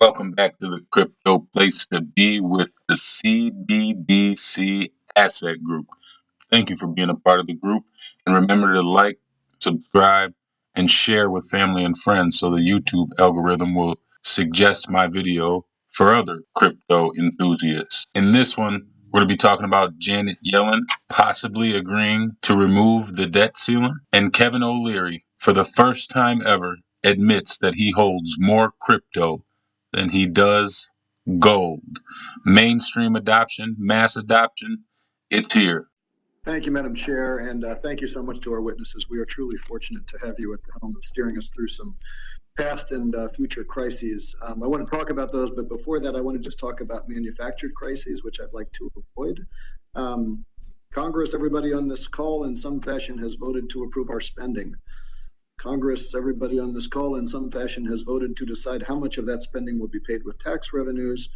Welcome back to the Crypto Place to Be with the CBDC Asset Group. Thank you for being a part of the group. And remember to like, subscribe, and share with family and friends so the YouTube algorithm will suggest my video for other crypto enthusiasts. In this one, we're going to be talking about Janet Yellen possibly agreeing to remove the debt ceiling, and Kevin O'Leary, for the first time ever, admits that he holds more crypto than he does gold. Mainstream adoption, mass adoption, it's here. Thank you, Madam Chair, and thank you so much to our witnesses. We are truly fortunate to have you at the helm of steering us through some past and future crises. I want to talk about those, but before that, I want to just talk about manufactured crises, which I'd like to avoid. Congress, everybody on this call in some fashion has voted to approve our spending. Congress, everybody on this call in some fashion has voted to decide how much of that spending will be paid with tax revenues.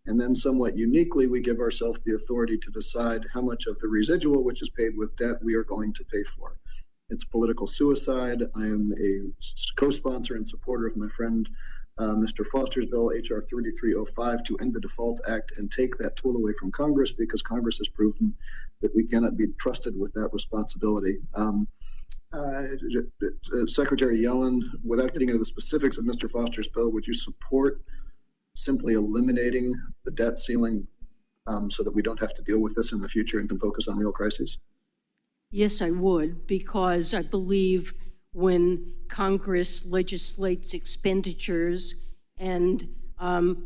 And then somewhat uniquely, we give ourselves the authority to decide how much of the residual, which is paid with debt, we are going to pay for. It's political suicide. I am a co-sponsor and supporter of my friend, Mr. Foster's bill, HR 3305, to end the Default Act and take that tool away from Congress, because Congress has proven that we cannot be trusted with that responsibility. Secretary Yellen, without getting into the specifics of Mr. Foster's bill, would you support simply eliminating the debt ceiling so that we don't have to deal with this in the future and can focus on real crises? Yes, I would, because I believe when Congress legislates expenditures and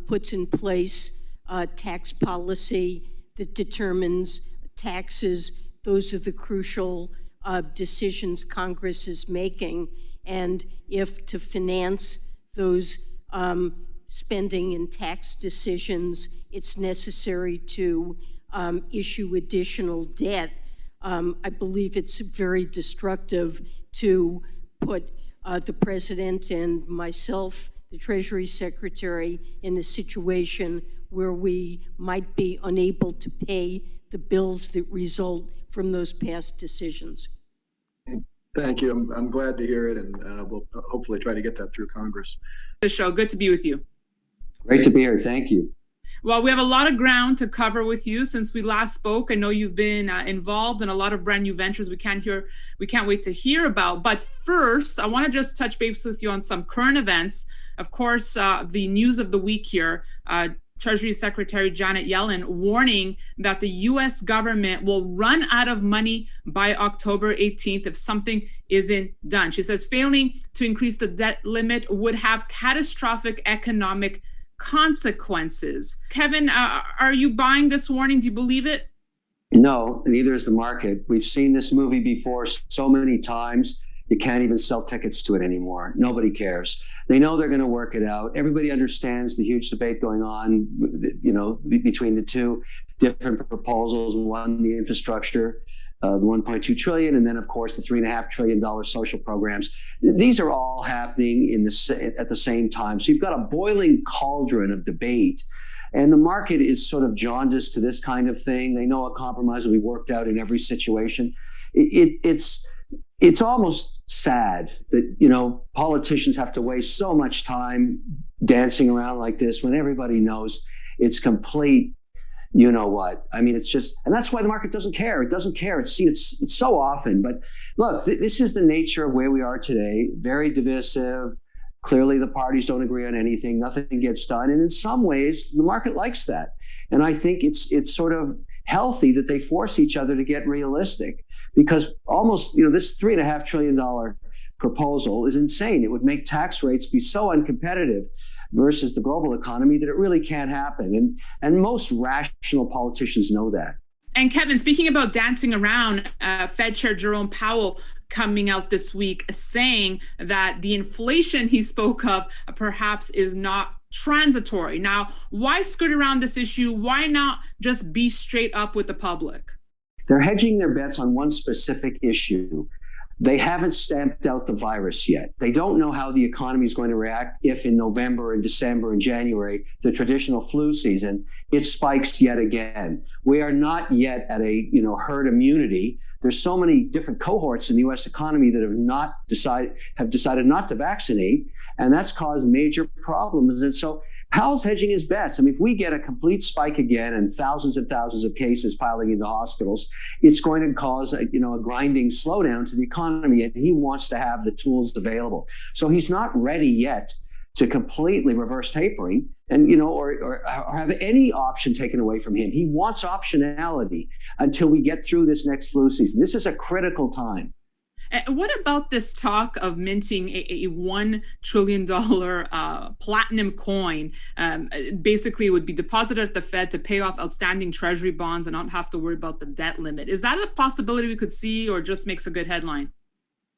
puts in place tax policy that determines taxes, those are the crucial decisions Congress is making. And if to finance those spending and tax decisions, it's necessary to issue additional debt, I believe it's very destructive to put the president and myself, the Treasury Secretary, in a situation where we might be unable to pay the bills that result from those past decisions. Thank you. I'm glad to hear it, and we'll hopefully try to get that through Congress. The show. Good to be with you. Great to be here. Thank you. Well, we have a lot of ground to cover with you since we last spoke. I know you've been involved in a lot of brand new ventures we can't wait to hear about. But first, I want to just touch base with you on some current events. Of course, the news of the week here, Treasury Secretary Janet Yellen warning that the U.S. government will run out of money by October 18th if something isn't done. She says failing to increase the debt limit would have catastrophic economic consequences. Kevin, are you buying this warning? Do you believe it? No, neither is the market. We've seen this movie before so many times. You can't even sell tickets to it anymore. Nobody cares. They know they're going to work it out. Everybody understands the huge debate going on, between the two different proposals. One, the infrastructure, the 1.2 trillion, and then of course the $3.5 trillion social programs. These are all happening at the same time. So you've got a boiling cauldron of debate, and the market is sort of jaundiced to this kind of thing. They know a compromise will be worked out in every situation. It's almost sad that, politicians have to waste so much time dancing around like this when everybody knows it's complete, it's just, and that's why the market doesn't care. It doesn't care. It's so often, but look, this is the nature of where we are today. Very divisive. Clearly the parties don't agree on anything. Nothing gets done. And in some ways, the market likes that. And I think it's sort of healthy that they force each other to get realistic. Because almost, this $3.5 trillion proposal is insane. It would make tax rates be so uncompetitive versus the global economy that it really can't happen. And most rational politicians know that. And Kevin, speaking about dancing around, Fed Chair Jerome Powell coming out this week saying that the inflation he spoke of perhaps is not transitory. Now, why skirt around this issue? Why not just be straight up with the public? They're hedging their bets on one specific issue. They haven't stamped out the virus yet. They don't know how the economy is going to react if in November and December and January, the traditional flu season, it spikes yet again. We are not yet at a herd immunity. There's so many different cohorts in the U.S. economy that have decided not to vaccinate, and that's caused major problems. And so Powell's hedging his bets. I mean, if we get a complete spike again and thousands of cases piling into hospitals, it's going to cause a grinding slowdown to the economy, and he wants to have the tools available. So he's not ready yet to completely reverse tapering and or have any option taken away from him. He wants optionality until we get through this next flu season. This is a critical time. And what about this talk of minting a $1 trillion platinum coin? Basically, it would be deposited at the Fed to pay off outstanding Treasury bonds and not have to worry about the debt limit. Is that a possibility we could see, or just makes a good headline?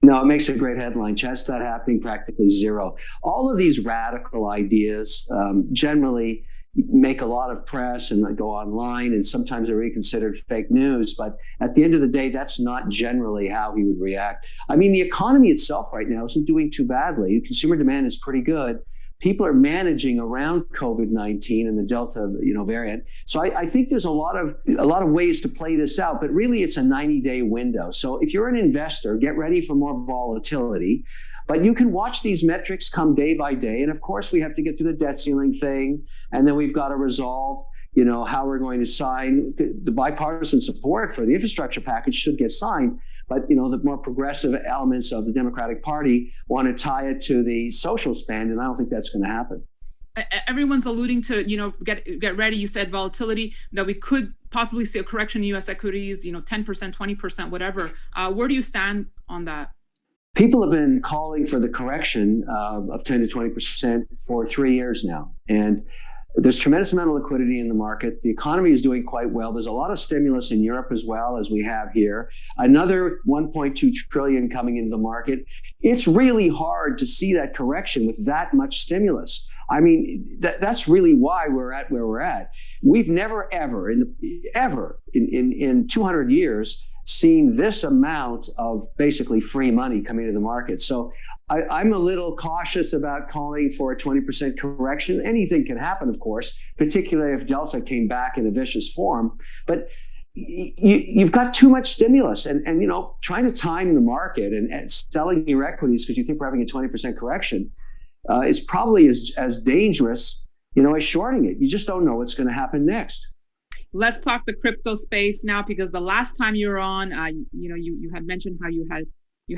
No, it makes a great headline. Chance that happening, practically zero. All of these radical ideas generally make a lot of press and go online, and sometimes are reconsidered fake news. But at the end of the day, that's not generally how he would react. I mean, the economy itself right now isn't doing too badly. Consumer demand is pretty good. People are managing around COVID-19 and the Delta, variant. So I think there's a lot of ways to play this out, but really it's a 90-day window. So if you're an investor, get ready for more volatility. But you can watch these metrics come day by day. And of course, we have to get through the debt ceiling thing. And then we've got to resolve, how we're going to sign. The bipartisan support for the infrastructure package should get signed. But, the more progressive elements of the Democratic Party want to tie it to the social spend. And I don't think that's going to happen. Everyone's alluding to, get ready. You said volatility, that we could possibly see a correction in U.S. equities, 10%, 20%, whatever. Where do you stand on that? People have been calling for the correction of 10 to 20% for 3 years now. And there's tremendous amount of liquidity in the market. The economy is doing quite well. There's a lot of stimulus in Europe as well as we have here. Another 1.2 trillion coming into the market. It's really hard to see that correction with that much stimulus. I mean, that's really why we're at where we're at. We've never, ever in 200 years seen this amount of basically free money coming to the market. So I'm a little cautious about calling for a 20% correction. Anything can happen, of course, particularly if Delta came back in a vicious form. But you've got too much stimulus, and trying to time the market and selling your equities because you think we're having a 20% correction is probably as dangerous, as shorting it. You just don't know what's going to happen next. Let's talk the crypto space now, because the last time you were on, you had mentioned how you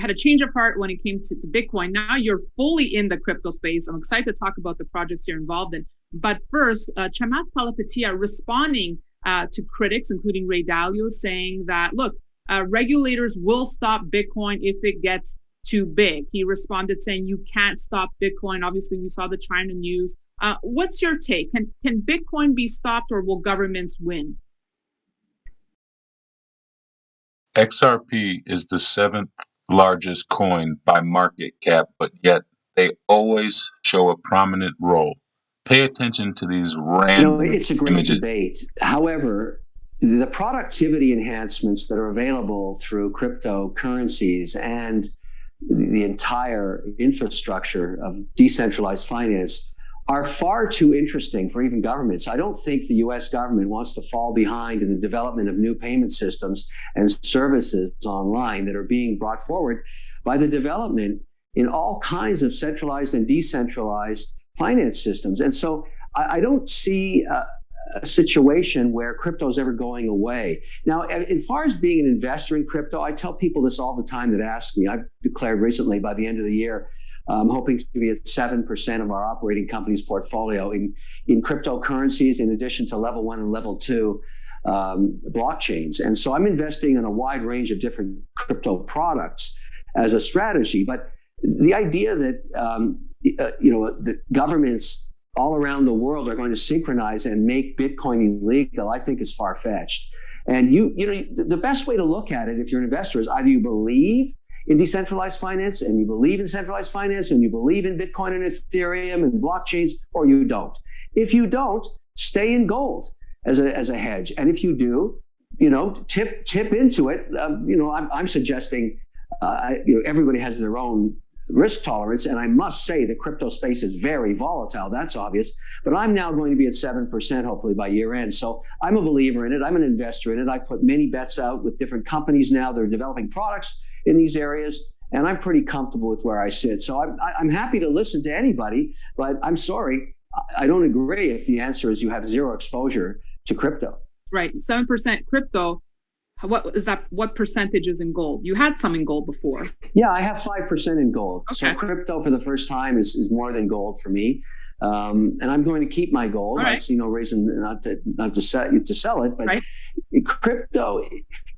had a change of heart when it came to Bitcoin. Now you're fully in the crypto space. I'm excited to talk about the projects you're involved in. But first, Chamath Palihapitiya responding to critics, including Ray Dalio, saying that, look, regulators will stop Bitcoin if it gets too big. He responded saying you can't stop Bitcoin. Obviously, we saw the China news. What's your take? Can Bitcoin be stopped, or will governments win? XRP is the 7th largest coin by market cap, but yet they always show a prominent role. Pay attention to these random it's a great images. debate. However, the productivity enhancements that are available through cryptocurrencies and the entire infrastructure of decentralized finance are far too interesting for even governments. I don't think the US government wants to fall behind in the development of new payment systems and services online that are being brought forward by the development in all kinds of centralized and decentralized finance systems. And so I don't see a situation where crypto is ever going away. Now, as far as being an investor in crypto, I tell people this all the time that ask me. I've declared recently by the end of the year, I'm hoping to be at 7% of our operating company's portfolio in cryptocurrencies, in addition to level 1 and level 2 blockchains. And so I'm investing in a wide range of different crypto products as a strategy. But the idea that that governments all around the world are going to synchronize and make Bitcoin illegal, I think is far-fetched. And the best way to look at it if you're an investor is either you believe in decentralized finance and you believe in centralized finance and you believe in Bitcoin and Ethereum and blockchains, or you don't. If you don't, stay in gold as a hedge. And if you do, tip into it. I'm suggesting everybody has their own risk tolerance. And I must say the crypto space is very volatile. That's obvious. But I'm now going to be at 7%, hopefully by year end. So I'm a believer in it. I'm an investor in it. I put many bets out with different companies now. They're developing products in these areas. And I'm pretty comfortable with where I sit. So I'm happy to listen to anybody, but I'm sorry. I don't agree if the answer is you have zero exposure to crypto. Right. 7% crypto. What is that? What percentage is in gold? You had some in gold before. Yeah, I have 5% in gold. Okay. So crypto for the first time is more than gold for me. And I'm going to keep my gold. All right. I see no reason not to sell it. But Right. crypto,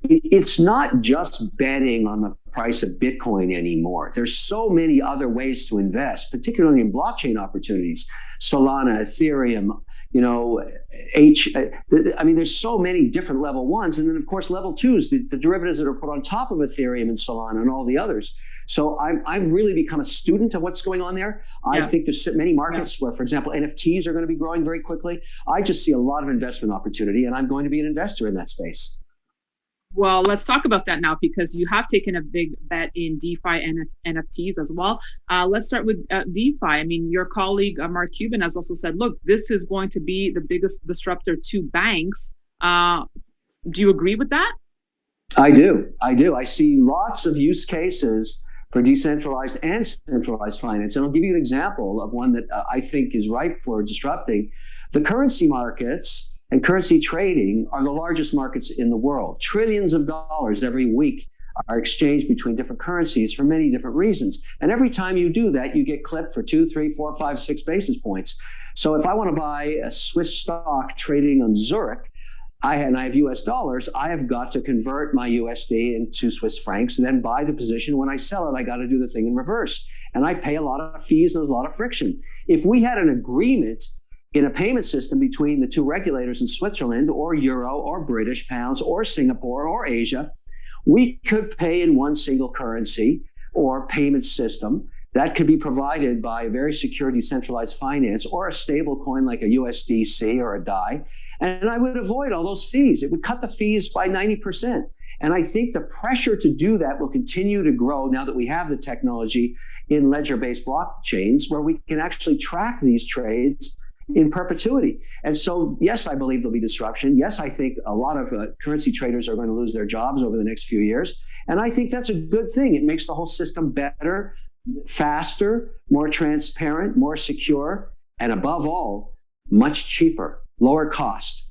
it's not just betting on the price of Bitcoin anymore. There's so many other ways to invest, particularly in blockchain opportunities. Solana, Ethereum, there's so many different level ones. And then, of course, level twos, the derivatives that are put on top of Ethereum and Solana and all the others. So I've really become a student of what's going on there. I think there's many markets where, for example, NFTs are going to be growing very quickly. I just see a lot of investment opportunity, and I'm going to be an investor in that space. Well, let's talk about that now, because you have taken a big bet in DeFi and NFTs as well. Let's start with DeFi. I mean, your colleague, Mark Cuban, has also said, look, this is going to be the biggest disruptor to banks. Do you agree with that? I do. I see lots of use cases for decentralized and centralized finance. And I'll give you an example of one that I think is ripe for disrupting. The currency markets and currency trading are the largest markets in the world. Trillions of dollars every week are exchanged between different currencies for many different reasons. And every time you do that, you get clipped for 2, 3, 4, 5, 6 basis points. So if I want to buy a Swiss stock trading on Zurich, I have US dollars, I have got to convert my USD into Swiss francs and then buy the position. When I sell it, I got to do the thing in reverse. And I pay a lot of fees and there's a lot of friction. If we had an agreement in a payment system between the two regulators in Switzerland or Euro or British pounds or Singapore or Asia, we could pay in one single currency or payment system that could be provided by a very secure decentralized finance or a stable coin like a USDC or a DAI. And I would avoid all those fees. It would cut the fees by 90%. And I think the pressure to do that will continue to grow now that we have the technology in ledger-based blockchains where we can actually track these trades in perpetuity. And so, yes, I believe there'll be disruption. Yes, I think a lot of currency traders are going to lose their jobs over the next few years. And I think that's a good thing. It makes the whole system better, faster, more transparent, more secure, and above all, much cheaper, lower cost.